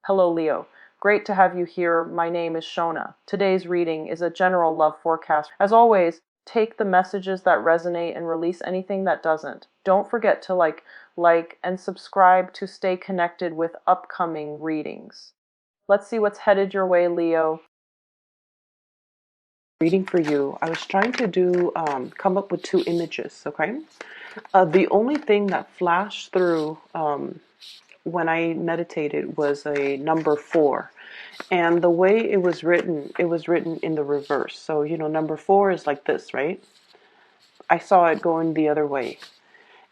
Hello, Leo. Great to have you here. My name is Shona. Today's reading is a general love forecast. As always, take the messages that resonate and release anything that doesn't. Don't forget to like, and subscribe to stay connected with upcoming readings. Let's see what's headed your way, Leo. Reading for you. I was trying to come up with two images, okay? The only thing that flashed through when I meditated was a number 4. And the way it was written in the reverse. So, number 4 is like this, right? I saw it going the other way.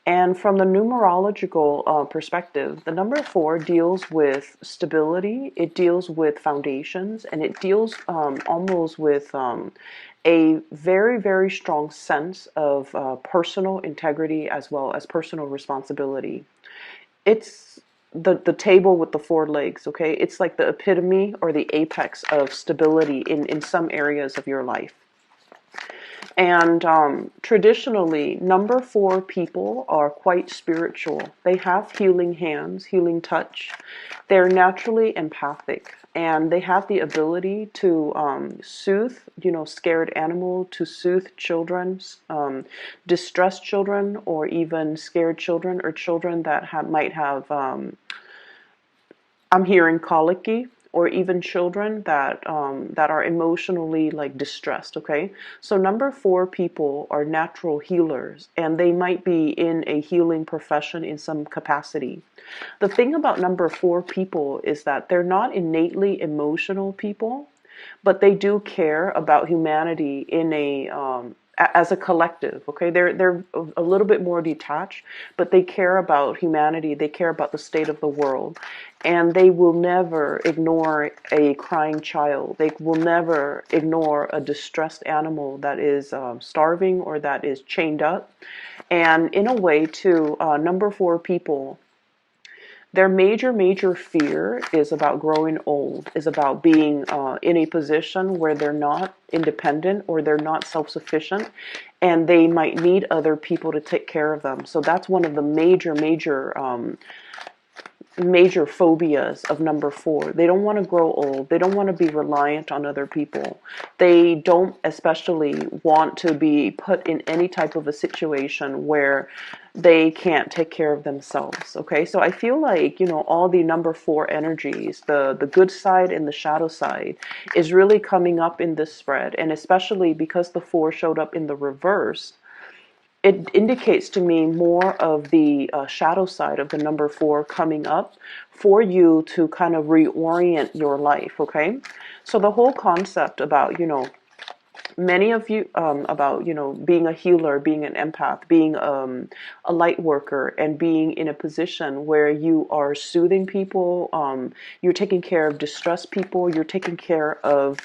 And from the numerological perspective, the number 4 deals with stability, it deals with foundations, and it deals almost with a very, very strong sense of personal integrity as well as personal responsibility. It's the table with the 4 legs, okay? It's like the epitome or the apex of stability in some areas of your life. And traditionally, number 4 people are quite spiritual. They have healing hands, healing touch. They're naturally empathic, and they have the ability to soothe, scared animal, to soothe children, distressed children, or even scared children, or children that might have, I'm hearing colicky, or even children that are emotionally distressed. Okay, so number 4 people are natural healers, and they might be in a healing profession in some capacity. The thing about number 4 people is that they're not innately emotional people, but they do care about humanity in as a collective. Okay, they're a little bit more detached, but they care about humanity. They care about the state of the world, and they will never ignore a crying child. They will never ignore a distressed animal that is starving or that is chained up. And in a way, too, number 4 people, their major fear is about growing old, is about being in a position where they're not independent or they're not self-sufficient, and they might need other people to take care of them. So that's one of the major phobias of number 4. They don't want to grow old. They don't want to be reliant on other people. They don't especially want to be put in any type of a situation where they can't take care of themselves. Okay, so I feel like, all the number 4 energies, the good side and the shadow side, is really coming up in this spread. And especially because the 4 showed up in the reverse, it indicates to me more of the shadow side of the number 4 coming up for you to kind of reorient your life. Okay, so the whole concept about, many of you, about, being a healer, being an empath, being a light worker, and being in a position where you are soothing people, you're taking care of distressed people, you're taking care of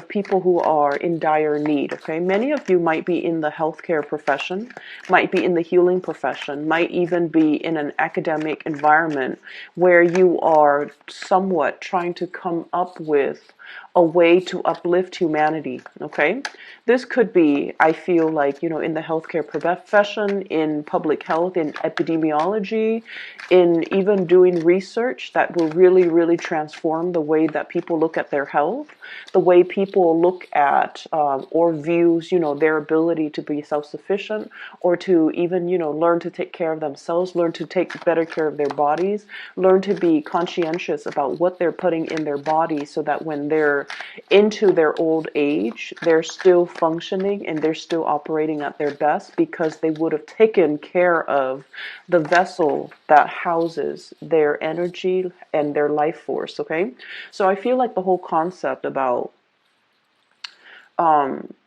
people who are in dire need. Okay, many of you might be in the healthcare profession, might be in the healing profession, might even be in an academic environment where you are somewhat trying to come up with a way to uplift humanity. Okay, this could be, I feel like, in the healthcare profession, in public health, in epidemiology, in even doing research that will really transform the way that people look at their health, the way people look at or views, their ability to be self-sufficient, or to even, learn to take care of themselves, learn to take better care of their bodies, learn to be conscientious about what they're putting in their body, so that when they're into their old age, they're still functioning and they're still operating at their best, because they would have taken care of the vessel that houses their energy and their life force. Okay, so I feel like the whole concept about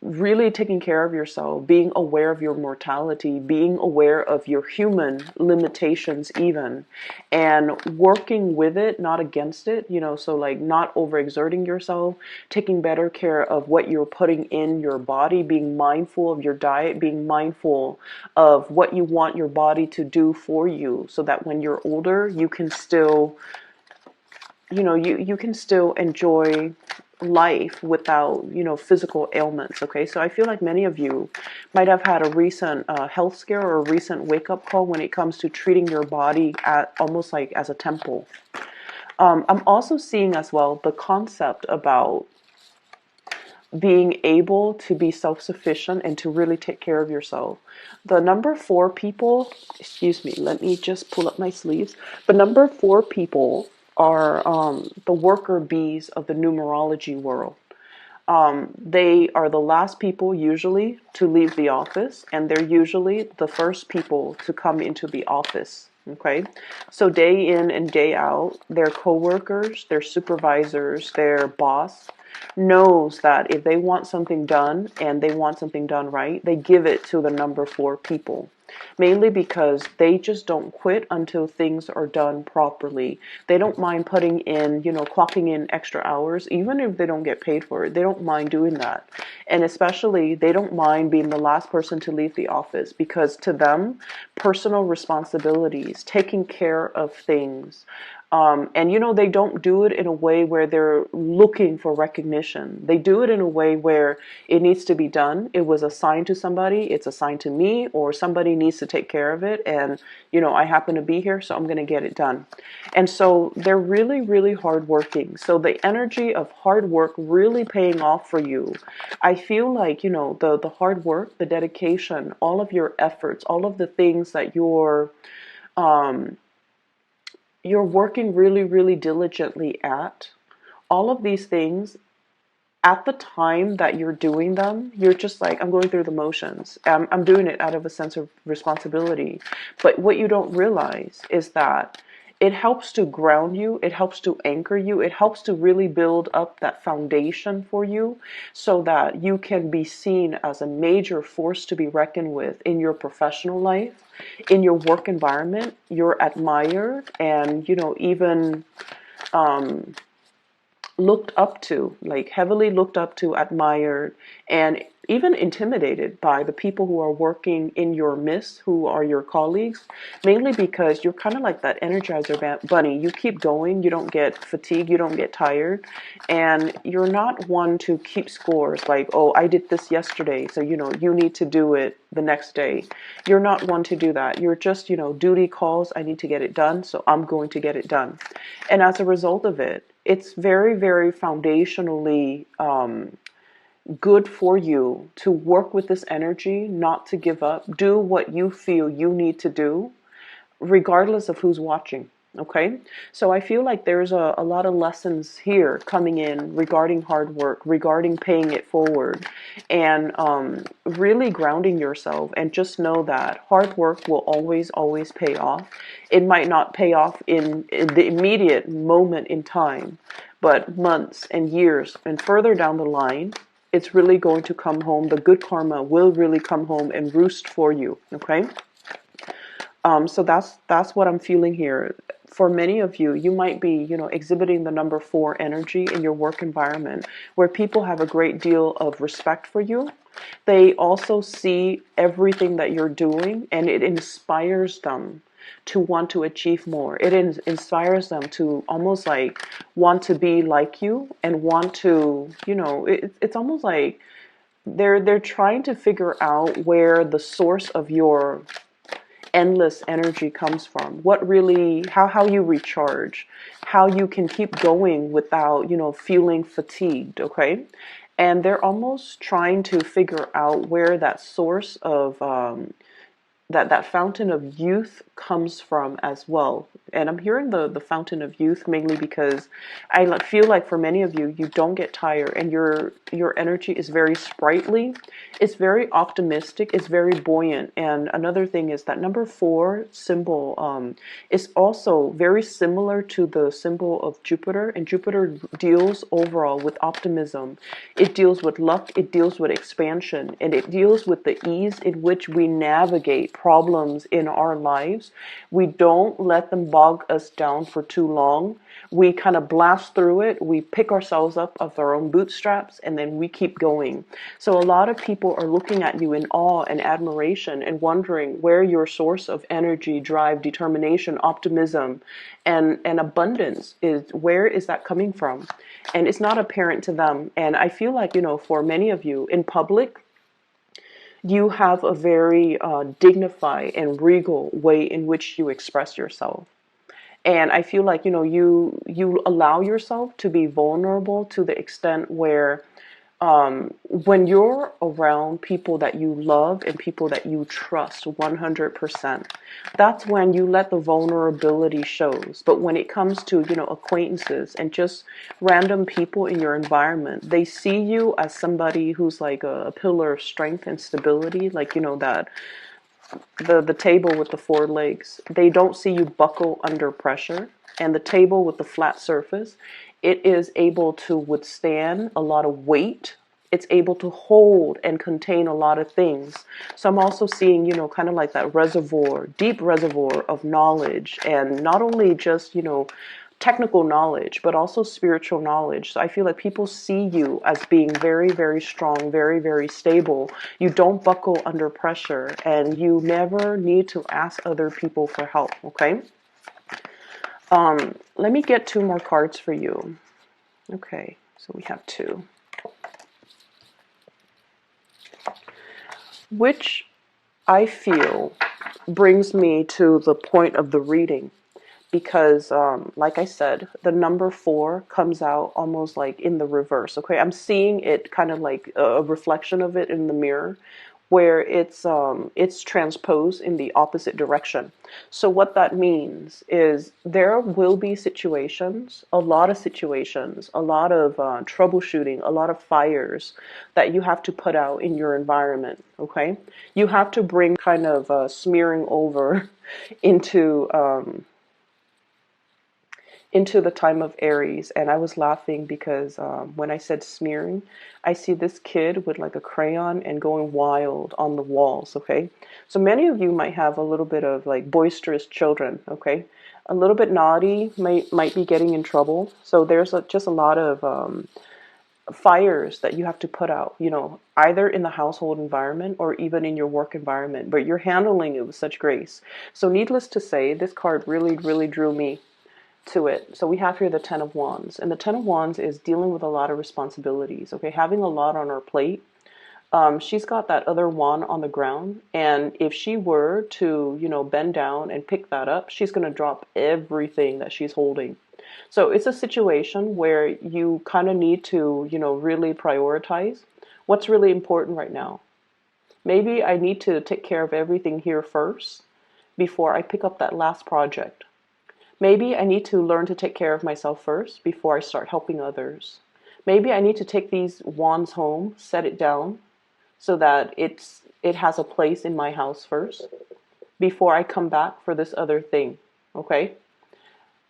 really taking care of yourself, being aware of your mortality, being aware of your human limitations even, and working with it, not against it, so not overexerting yourself, taking better care of what you're putting in your body, being mindful of your diet, being mindful of what you want your body to do for you, so that when you're older, you can still, you can still enjoy life without, physical ailments. Okay, so I feel like many of you might have had a recent health scare or a recent wake up call when it comes to treating your body at almost like as a temple. I'm also seeing as well the concept about being able to be self-sufficient and to really take care of yourself. The number 4 people, excuse me, let me just pull up my sleeves. The number 4 people are the worker bees of the numerology world. They are the last people usually to leave the office, and they're usually the first people to come into the office. Okay, so day in and day out, their coworkers, their supervisors, their boss knows that if they want something done and they want something done right, they give it to the number 4 people. Mainly because they just don't quit until things are done properly. They don't mind putting in, clocking in extra hours, even if they don't get paid for it. They don't mind doing that. And especially, they don't mind being the last person to leave the office, because to them, personal responsibilities, taking care of things, and they don't do it in a way where they're looking for recognition. They do it in a way where it needs to be done. It was assigned to somebody, it's assigned to me, or somebody needs to take care of it. And, I happen to be here, so I'm going to get it done. And so they're really, really hardworking. So the energy of hard work really paying off for you. I feel like, the hard work, the dedication, all of your efforts, all of the things that you're working really, really diligently at, all of these things, at the time that you're doing them, you're just like, I'm going through the motions. I'm doing it out of a sense of responsibility. But what you don't realize is that it helps to ground you, it helps to anchor you, it helps to really build up that foundation for you so that you can be seen as a major force to be reckoned with in your professional life, in your work environment. You're admired and, even looked up to, like heavily looked up to, admired, and even intimidated by the people who are working in your midst, who are your colleagues, mainly because you're kind of like that energizer bunny. You keep going, you don't get fatigued, you don't get tired, and you're not one to keep scores like, oh, I did this yesterday, so you need to do it the next day. You're not one to do that. You're just, duty calls, I need to get it done, so I'm going to get it done. And as a result of it, it's very, very foundationally good for you to work with this energy, not to give up, do what you feel you need to do, regardless of who's watching. Okay, so I feel like there's a lot of lessons here coming in regarding hard work, regarding paying it forward, and really grounding yourself. And just know that hard work will always, always pay off. It might not pay off in the immediate moment in time, but months and years and further down the line, it's really going to come home. The good karma will really come home and roost for you. Okay. So that's what I'm feeling here. For many of you, you might be, exhibiting the number 4 energy in your work environment, where people have a great deal of respect for you. They also see everything that you're doing, and it inspires them to want to achieve more. It inspires them to almost like want to be like you and want to, it's almost like they're trying to figure out where the source of your endless energy comes from, what really, how you recharge, how you can keep going without, feeling fatigued. Okay. And they're almost trying to figure out where that source of that fountain of youth comes from as well. And I'm hearing the fountain of youth mainly because I feel like for many of you, you don't get tired, and your energy is very sprightly, it's very optimistic, it's very buoyant. And another thing is that number 4 symbol is also very similar to the symbol of Jupiter, and Jupiter deals overall with optimism. It deals with luck, it deals with expansion, and it deals with the ease in which we navigate problems in our lives lives. We don't let them bog us down for too long. We kind of blast through it. We pick ourselves up of our own bootstraps, and then we keep going. So a lot of people are looking at you in awe and admiration and wondering where your source of energy, drive, determination, optimism, and abundance is. Where is that coming from? And it's not apparent to them. And I feel like, for many of you in public, you have a very dignified and regal way in which you express yourself. And I feel like, you allow yourself to be vulnerable to the extent where when you're around people that you love and people that you trust 100%, that's when you let the vulnerability shows. But when it comes to, acquaintances and just random people in your environment, they see you as somebody who's like a pillar of strength and stability, like, that the table with the four legs. They don't see you buckle under pressure. And the table with the flat surface, it is able to withstand a lot of weight. It's able to hold and contain a lot of things. So I'm also seeing, kind of like that reservoir, deep reservoir of knowledge, and not only just, technical knowledge, but also spiritual knowledge. So I feel like people see you as being very, very strong, very, very stable. You don't buckle under pressure, and you never need to ask other people for help, okay? Let me get two more cards for you. Okay, so we have two. Which I feel brings me to the point of the reading. Because, like I said, the number 4 comes out almost like in the reverse. Okay, I'm seeing it kind of like a reflection of it in the mirror, where it's transposed in the opposite direction. So what that means is there will be situations, a lot of situations, a lot of troubleshooting, a lot of fires that you have to put out in your environment. Okay, you have to bring kind of smearing over into. Into the time of Aries. And I was laughing because when I said smearing, I see this kid with like a crayon and going wild on the walls. Okay, so many of you might have a little bit of like boisterous children. Okay, a little bit naughty, might be getting in trouble. So there's just a lot of fires that you have to put out, either in the household environment or even in your work environment, but you're handling it with such grace. So needless to say, this card really, really drew me to it. So we have here the Ten of Wands, and the Ten of Wands is dealing with a lot of responsibilities. Okay, having a lot on her plate. She's got that other wand on the ground, and if she were to, bend down and pick that up, she's going to drop everything that she's holding. So it's a situation where you kind of need to, really prioritize what's really important right now. Maybe I need to take care of everything here first before I pick up that last project. Maybe I need to learn to take care of myself first before I start helping others. Maybe I need to take these wands home, set it down, so that it has a place in my house first before I come back for this other thing. Okay?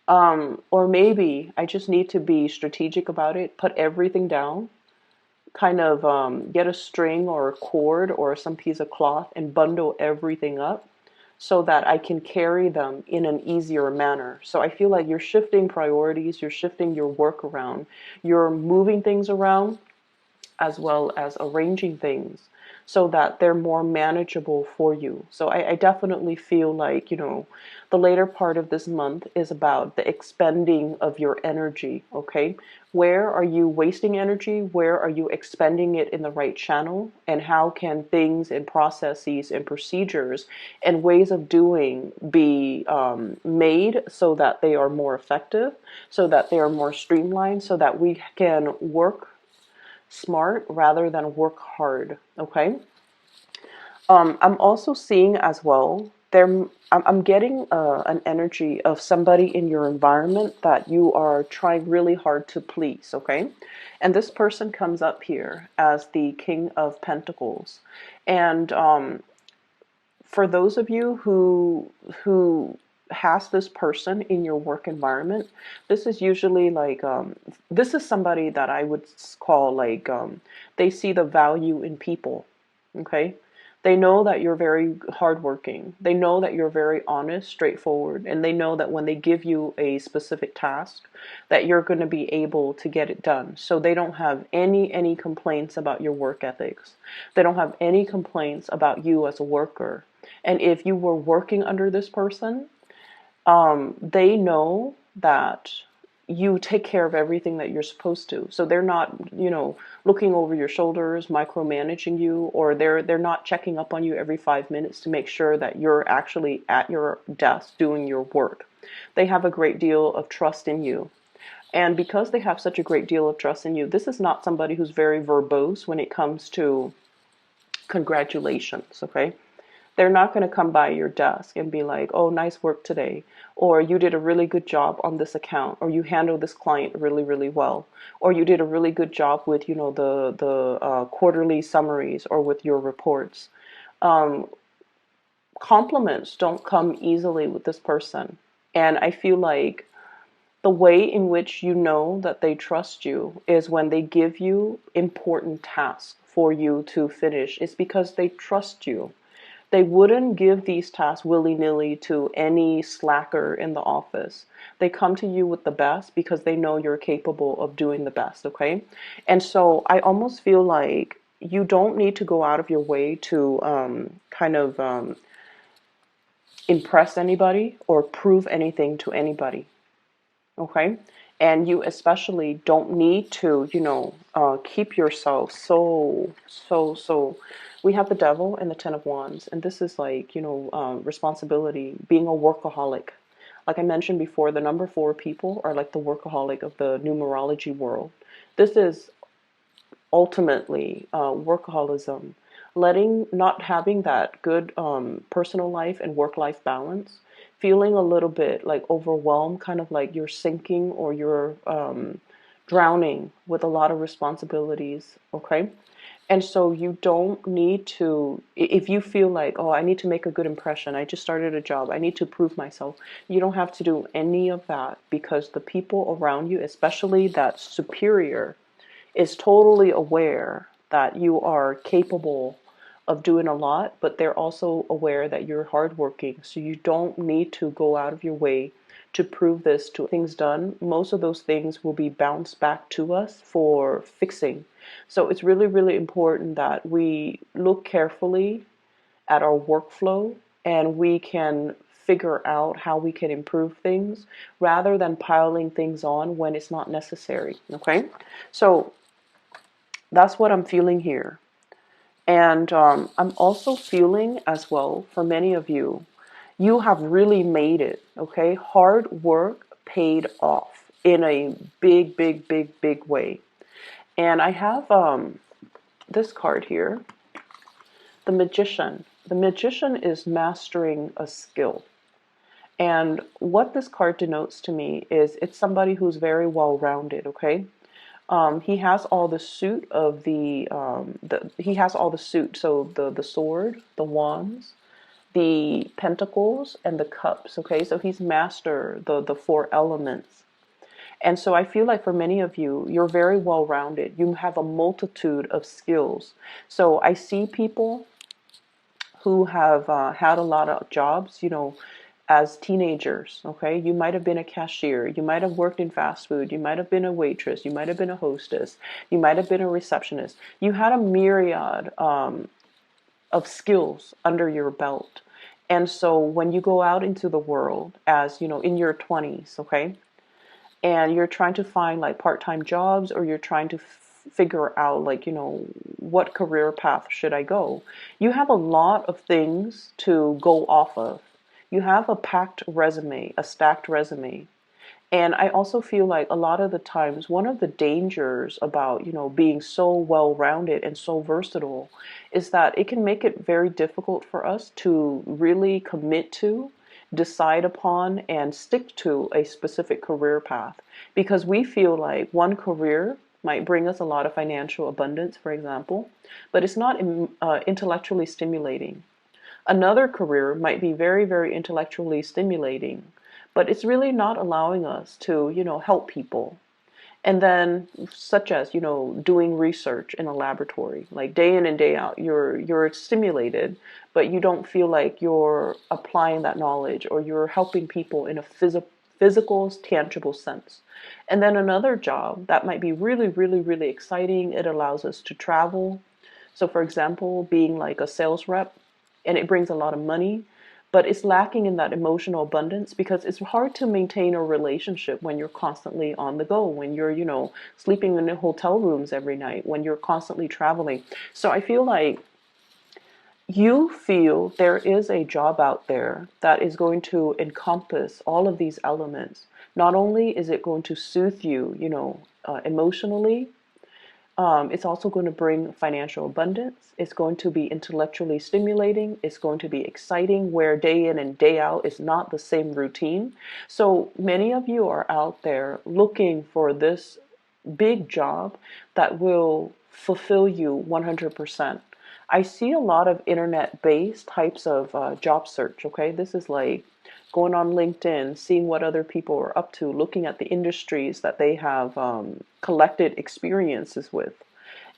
Or maybe I just need to be strategic about it, put everything down, kind of get a string or a cord or some piece of cloth and bundle everything up so that I can carry them in an easier manner. So I feel like you're shifting priorities, you're shifting your work around, you're moving things around, as well as arranging things so that they're more manageable for you. So I definitely feel like, the later part of this month is about the expending of your energy, okay? Where are you wasting energy? Where are you expending it in the right channel? And how can things and processes and procedures and ways of doing be made so that they are more effective, so that they are more streamlined, so that we can work smart rather than work hard, okay? I'm also seeing as well, I'm getting an energy of somebody in your environment that you are trying really hard to please, okay? And this person comes up here as the King of Pentacles. And for those of you who has this person in your work environment, this is usually like this is somebody that I would call like they see the value in people, okay? They know that you're very hardworking. They know that you're very honest, straightforward, and they know that when they give you a specific task, that you're going to be able to get it done. So they don't have any complaints about your work ethics. They don't have any complaints about you as a worker. And if you were working under this person, they know that you take care of everything that you're supposed to. So they're not, looking over your shoulders, micromanaging you, or they're not checking up on you every 5 minutes to make sure that you're actually at your desk doing your work. They have a great deal of trust in you. And because they have such a great deal of trust in you, this is not somebody who's very verbose when it comes to congratulations, okay? They're not going to come by your desk and be like, oh, nice work today, or you did a really good job on this account, or you handled this client really, really well, or you did a really good job with, the quarterly summaries or with your reports. Compliments don't come easily with this person. And I feel like the way in which you know that they trust you is when they give you important tasks for you to finish. It's because they trust you. They wouldn't give these tasks willy-nilly to any slacker in the office. They come to you with the best because they know you're capable of doing the best, okay? And so I almost feel like you don't need to go out of your way to impress anybody or prove anything to anybody, okay? And you especially don't need to, keep yourself so. We have the devil and the Ten of Wands, and this is like, responsibility, being a workaholic. Like I mentioned before, the number 4 people are like the workaholic of the numerology world. This is ultimately workaholism, not having that good personal life and work life balance, feeling a little bit like overwhelmed, kind of like you're sinking or you're drowning with a lot of responsibilities, okay? And so you don't need to, if you feel like, oh, I need to make a good impression, I just started a job, I need to prove myself, you don't have to do any of that, because the people around you, especially that superior, is totally aware that you are capable of doing a lot, but they're also aware that you're hardworking. So you don't need to go out of your way to prove this to things done. Most of those things will be bounced back to us for fixing. So it's really, really important that we look carefully at our workflow and we can figure out how we can improve things rather than piling things on when it's not necessary. Okay? So that's what I'm feeling here. And I'm also feeling as well, for many of you, you have really made it, okay? Hard work paid off in a big, big, big, big way. And I have this card here, the Magician. The Magician is mastering a skill. And what this card denotes to me is it's somebody who's very well-rounded, okay? He has all the suit of he has all the suit. So the sword, the wands, the pentacles, and the cups. Okay, so he's master the 4 elements. And so I feel like for many of you, you're very well rounded. You have a multitude of skills. So I see people who have had a lot of jobs, as teenagers, okay? You might have been a cashier, you might have worked in fast food, you might have been a waitress, you might have been a hostess, you might have been a receptionist. You had a myriad of skills under your belt. And so when you go out into the world as, in your 20s, okay? And you're trying to find like part-time jobs, or you're trying to figure out like, what career path should I go? You have a lot of things to go off of. You have a packed resume, a stacked resume. And I also feel like a lot of the times, one of the dangers about, being so well-rounded and so versatile is that it can make it very difficult for us to really commit to, decide upon, and stick to a specific career path. Because we feel like one career might bring us a lot of financial abundance, for example, but it's not intellectually stimulating. Another career might be very, very intellectually stimulating, but it's really not allowing us to, help people. And then, such as, doing research in a laboratory, like day in and day out, you're stimulated, but you don't feel like you're applying that knowledge or you're helping people in a physical, tangible sense. And then another job that might be really, really, really exciting. It allows us to travel. So, for example, being like a sales rep, and it brings a lot of money, but it's lacking in that emotional abundance because it's hard to maintain a relationship when you're constantly on the go, when you're, sleeping in hotel rooms every night, when you're constantly traveling. So I feel like you feel there is a job out there that is going to encompass all of these elements. Not only is it going to soothe you, emotionally, it's also going to bring financial abundance. It's going to be intellectually stimulating. It's going to be exciting, where day in and day out is not the same routine. So many of you are out there looking for this big job that will fulfill you 100%. I see a lot of internet-based types of job search. Okay, this is like going on LinkedIn, seeing what other people are up to, looking at the industries that they have collected experiences with.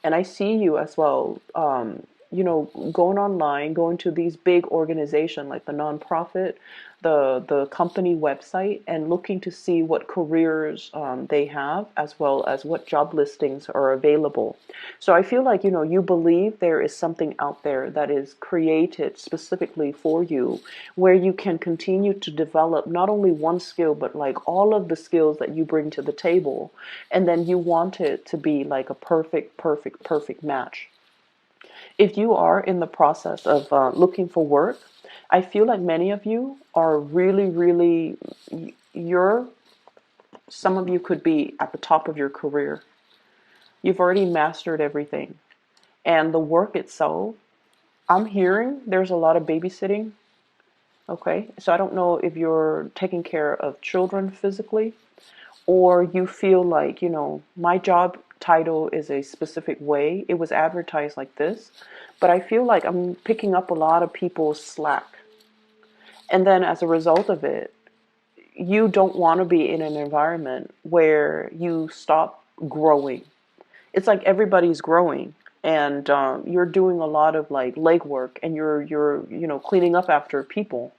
And I see you as well, going online, going to these big organizations like the nonprofit, the company website, and looking to see what careers they have, as well as what job listings are available. So I feel like, you believe there is something out there that is created specifically for you, where you can continue to develop not only one skill, but like all of the skills that you bring to the table. And then you want it to be like a perfect, perfect, perfect match. If you are in the process of looking for work, I feel like many of you are really, really, you're, some of you could be at the top of your career. You've already mastered everything. And the work itself, I'm hearing there's a lot of babysitting. Okay. So I don't know if you're taking care of children physically, or you feel like, my job title is a specific way. It was advertised like this, but I feel like I'm picking up a lot of people's slack. And then as a result of it, you don't want to be in an environment where you stop growing. It's like everybody's growing, and you're doing a lot of like legwork, and you're cleaning up after people,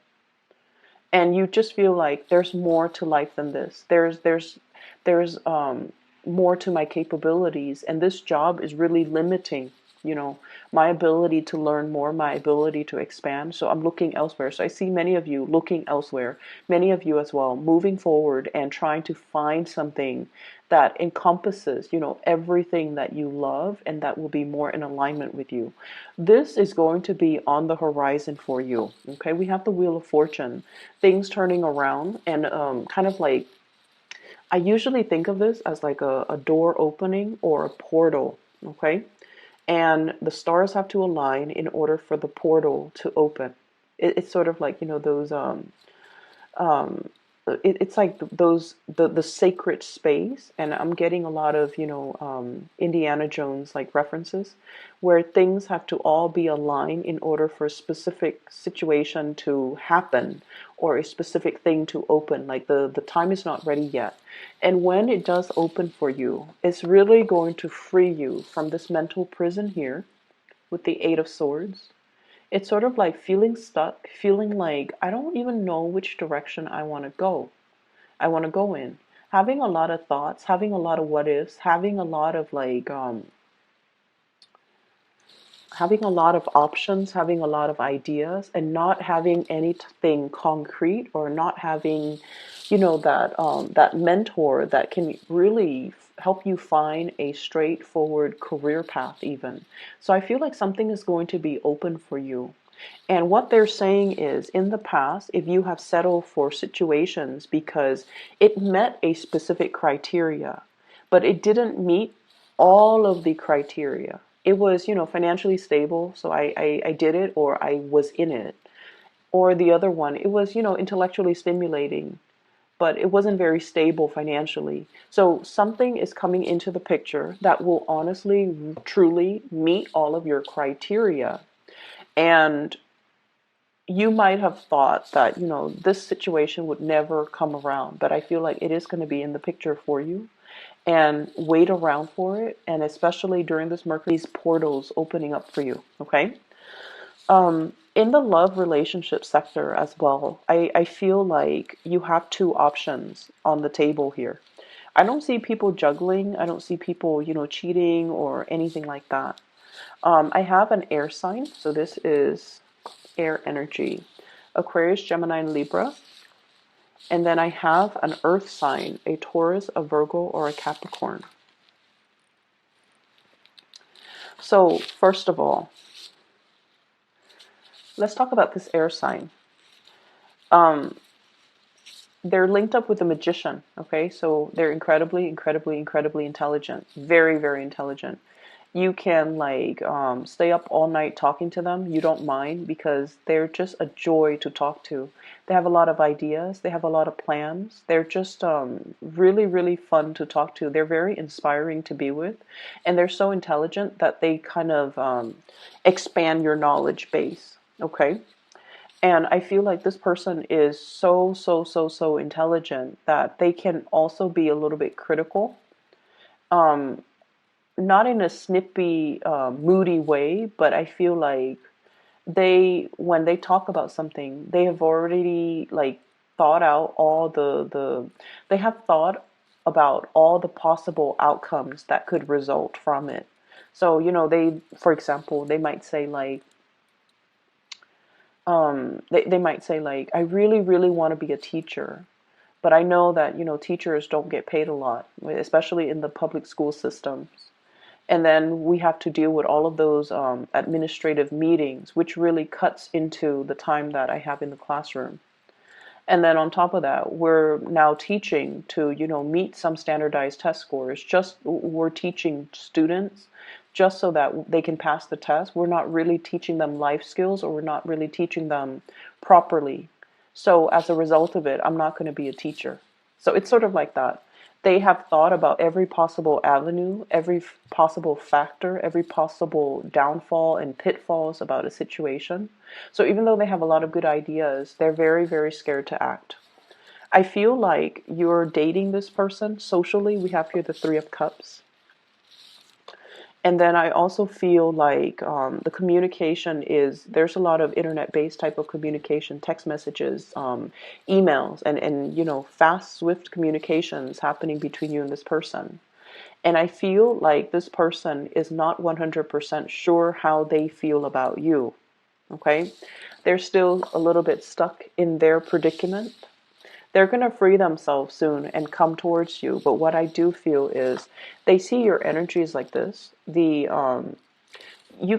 and you just feel like there's more to life than this. There's more to my capabilities, and this job is really limiting, my ability to learn more, my ability to expand. So I'm looking elsewhere. So I see many of you looking elsewhere, many of you as well, moving forward and trying to find something that encompasses, everything that you love and that will be more in alignment with you. This is going to be on the horizon for you. Okay, we have the Wheel of Fortune, things turning around, and kind of like, I usually think of this as like a door opening or a portal. Okay, and the stars have to align in order for the portal to open. It's sort of like, those um, it's like those the sacred space, and I'm getting a lot of, Indiana Jones like references, where things have to all be aligned in order for a specific situation to happen, or a specific thing to open. Like the time is not ready yet, and when it does open for you, it's really going to free you from this mental prison here with the Eight of Swords. It's sort of like feeling stuck, feeling like I don't even know which direction I want to go. I want to go in. Having a lot of thoughts, having a lot of what ifs, having a lot of like having a lot of options, having a lot of ideas, and not having anything concrete, or not having, that mentor that can really help you find a straightforward career path even. So I feel like something is going to be open for you. And what they're saying is, in the past, if you have settled for situations because it met a specific criteria, but it didn't meet all of the criteria. It was, financially stable, so I did it, or I was in it. Or the other one, it was, intellectually stimulating, but it wasn't very stable financially. So something is coming into the picture that will honestly, truly meet all of your criteria. And you might have thought that, this situation would never come around, but I feel like it is going to be in the picture for you. And wait around for it, and especially during this Mercury, these portals opening up for you, okay? In the love relationship sector as well, I feel like you have two options on the table here. I don't see people juggling. I don't see people, cheating or anything like that. I have an air sign, so this is air energy, Aquarius, Gemini, and Libra. And then I have an earth sign, a Taurus, a Virgo, or a Capricorn. So first of all, let's talk about this air sign. They're linked up with the magician, okay? So they're incredibly, incredibly, incredibly intelligent. Very, very intelligent. You can stay up all night talking to them. You don't mind because they're just a joy to talk to. They have a lot of ideas. They have a lot of plans. They're just really, really fun to talk to. They're very inspiring to be with. And they're so intelligent that they kind of expand your knowledge base, okay? And I feel like this person is so, so, so, so intelligent that they can also be a little bit critical. Not in a snippy, moody way, but I feel like when they talk about something, they have already thought out they have thought about all the possible outcomes that could result from it. So, for example, they might say they might say I really, really want to be a teacher, but I know that, teachers don't get paid a lot, especially in the public school systems. And then we have to deal with all of those administrative meetings, which really cuts into the time that I have in the classroom. And then on top of that, we're now teaching to, meet some standardized test scores. We're teaching students just so that they can pass the test. We're not really teaching them life skills, or we're not really teaching them properly. So as a result of it, I'm not going to be a teacher. So it's sort of like that. They have thought about every possible avenue, every possible factor, every possible downfall and pitfalls about a situation. So even though they have a lot of good ideas, they're very, very scared to act. I feel like you're dating this person socially. We have here the Three of Cups. And then I also feel like the communication there's a lot of internet-based type of communication, text messages, emails, and fast, swift communications happening between you and this person. And I feel like this person is not 100% sure how they feel about you, okay? They're still a little bit stuck in their predicament. They're going to free themselves soon and come towards you. But what I do feel is they see your energies like this. You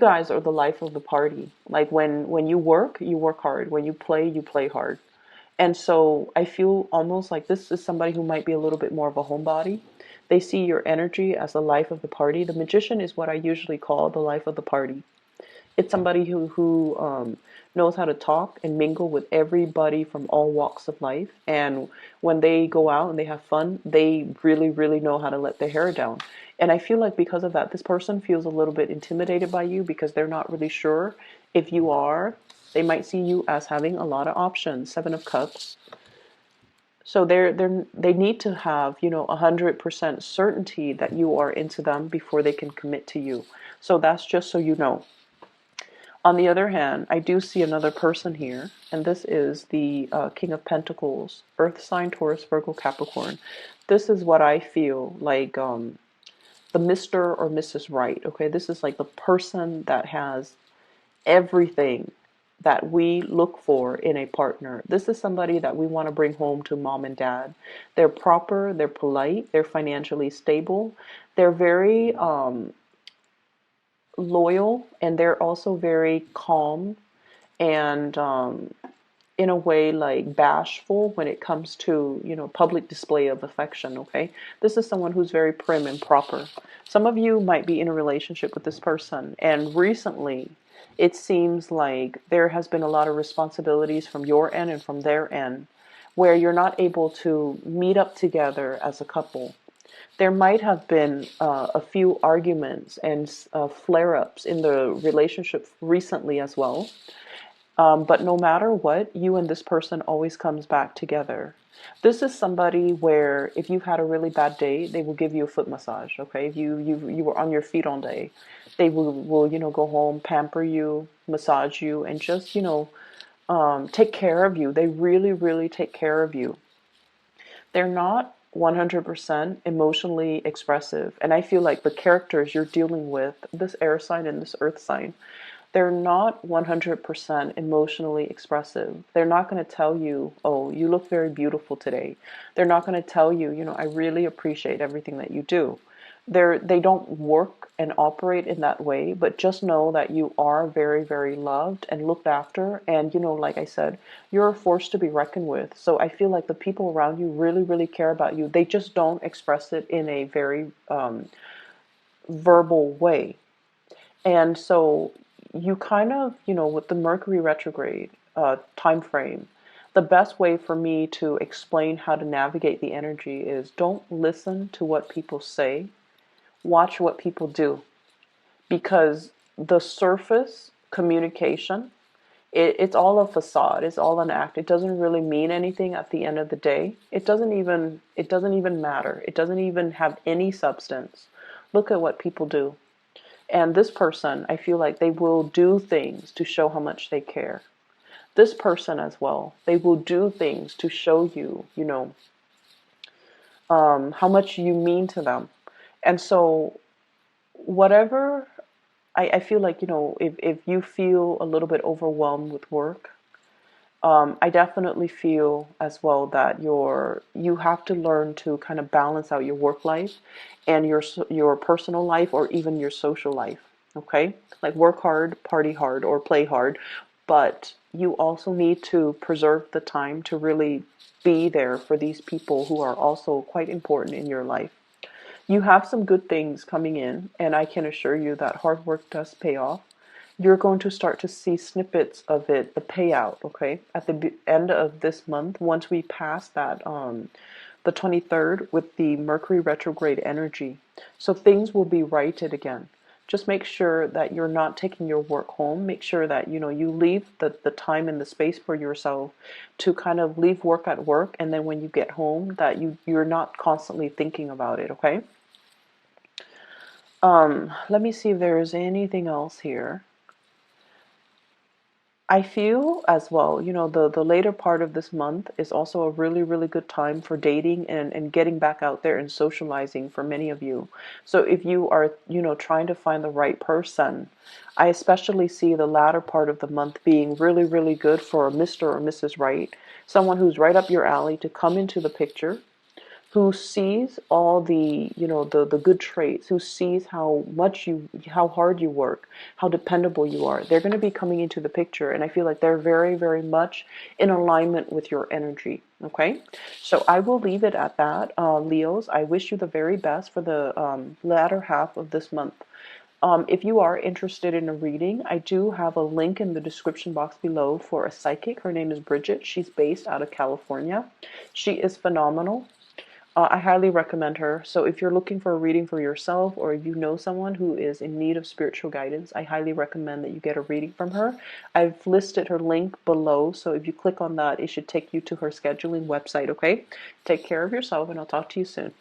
guys are the life of the party. Like when you work hard. When you play hard. And so I feel almost like this is somebody who might be a little bit more of a homebody. They see your energy as the life of the party. The magician is what I usually call the life of the party. It's somebody who knows how to talk and mingle with everybody from all walks of life. And when they go out and they have fun, they really, really know how to let their hair down. And I feel like because of that, this person feels a little bit intimidated by you because they're not really sure if you are. They might see you as having a lot of options. Seven of Cups. So they need to have 100% certainty that you are into them before they can commit to you. So that's just so you know. On the other hand, I do see another person here, and this is the King of Pentacles, Earth sign, Taurus, Virgo, Capricorn. This is what I feel like the Mr. or Mrs. Right, okay? This is like the person that has everything that we look for in a partner. This is somebody that we want to bring home to mom and dad. They're proper, they're polite, they're financially stable, they're very loyal, and they're also very calm and in a way bashful when it comes to public display of affection. Okay, this is someone who's very prim and proper. Some of you might be in a relationship with this person, and recently it seems like there has been a lot of responsibilities from your end and from their end where you're not able to meet up together as a couple. There might have been a few arguments and flare-ups in the relationship recently as well. But no matter what, you and this person always comes back together. This is somebody where if you've had a really bad day, they will give you a foot massage. Okay, if you were on your feet all day, they will go home, pamper you, massage you, and just take care of you. They really really take care of you. They're not 100% emotionally expressive, and I feel like the characters you're dealing with, this air sign and this earth sign, they're not 100% emotionally expressive. They're not going to tell you, oh, you look very beautiful today. They're not going to tell you, I really appreciate everything that you do. They don't work and operate in that way, but just know that you are very, very loved and looked after. And, like I said, you're a force to be reckoned with. So I feel like the people around you really, really care about you. They just don't express it in a very verbal way. And so you kind of, with the Mercury retrograde time frame, the best way for me to explain how to navigate the energy is don't listen to what people say, watch what people do. Because the surface communication, it's all a facade, it's all an act. It doesn't really mean anything at the end of the day. It doesn't even matter. It doesn't even have any substance. Look at what people do. And this person, I feel like they will do things to show how much they care. This person as well, they will do things to show you, how much you mean to them. And so, whatever, I feel like, if you feel a little bit overwhelmed with work, I definitely feel as well that you have to learn to kind of balance out your work life and your personal life, or even your social life. Okay, like work hard, party hard, or play hard, but you also need to preserve the time to really be there for these people who are also quite important in your life. You have some good things coming in, and I can assure you that hard work does pay off. You're going to start to see snippets of it, the payout, okay, at the end of this month, once we pass that, the 23rd, with the Mercury retrograde energy. So things will be righted again. Just make sure that you're not taking your work home. Make sure that, you leave the time and the space for yourself to kind of leave work at work. And then when you get home, that you're not constantly thinking about it, okay? Let me see if there is anything else here. I feel as well, the later part of this month is also a really, really good time for dating and getting back out there and socializing for many of you. So if you are, trying to find the right person, I especially see the latter part of the month being really, really good for Mr. or Mrs. Right, someone who's right up your alley to come into the picture, who sees all the the good traits, who sees how hard you work, how dependable you are. They're going to be coming into the picture, and I feel like they're very, very much in alignment with your energy. Okay, so I will leave it at that. Leos, I wish you the very best for the latter half of this month. If you are interested in a reading, I do have a link in the description box below for a psychic. Her name is Bridget. She's based out of California. She is phenomenal. I highly recommend her. So if you're looking for a reading for yourself, or you know someone who is in need of spiritual guidance, I highly recommend that you get a reading from her. I've listed her link below, so if you click on that, it should take you to her scheduling website, okay? Take care of yourself, and I'll talk to you soon.